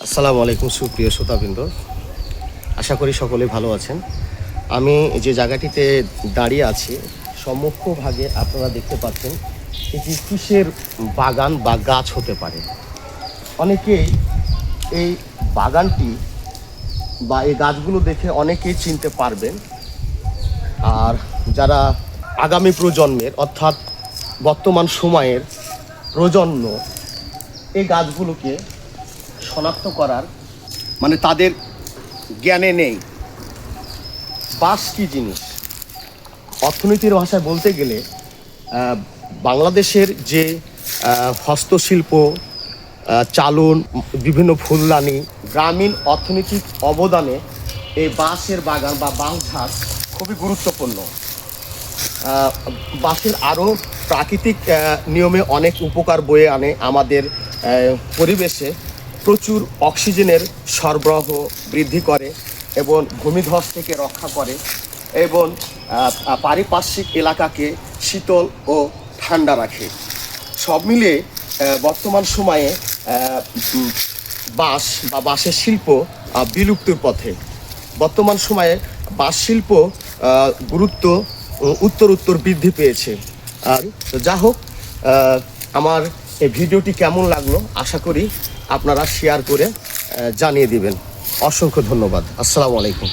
আসসালামু আলাইকুম সুপ্রিয় শ্রোতাবৃন্দ, আশা করি সকলে ভালো আছেন। আমি যে জায়গাটিতে দাঁড়িয়ে আছি সম্মুখভাগে আপনারা দেখতে পাচ্ছেন এটি কিসের বাগান বা গাছ হতে পারে। অনেকেই এই বাগানটি বা এই গাছগুলো দেখে অনেকেই চিনতে পারবেন। আর যারা আগামী প্রজন্মের অর্থাৎ বর্তমান সময়ের প্রজন্ম এই গাছগুলোকে শনাক্ত করার তাদের জ্ঞানে নেই। বাঁশ কী জিনিস, অর্থনীতির ভাষায় বলতে গেলে বাংলাদেশের যে হস্তশিল্প, চালন, বিভিন্ন ফুলদানি, গ্রামীণ অর্থনৈতিক অবদানে এই বাঁশের বাগান বা বাঁশঝাড় খুবই গুরুত্বপূর্ণ। বাঁশের আরও প্রাকৃতিক নিয়মে অনেক উপকার বয়ে আনে আমাদের পরিবেশে। প্রচুর অক্সিজেনের সরবরাহ বৃদ্ধি করে এবং ভূমিধস থেকে রক্ষা করে এবং পারিপার্শ্বিক এলাকাকে শীতল ও ঠান্ডা রাখে। সব মিলে বর্তমান সময়ে বাঁশ বা বাঁশের শিল্প বিলুপ্তির পথে। বর্তমান সময়ে বাঁশ শিল্প গুরুত্ব উত্তর বৃদ্ধি পেয়েছে। আর যা হোক, আমার এই ভিডিওটি কেমন লাগলো আশা করি আপনারা শেয়ার করে জানিয়ে দিবেন। অসংখ্য ধন্যবাদ। আসসালামু আলাইকুম।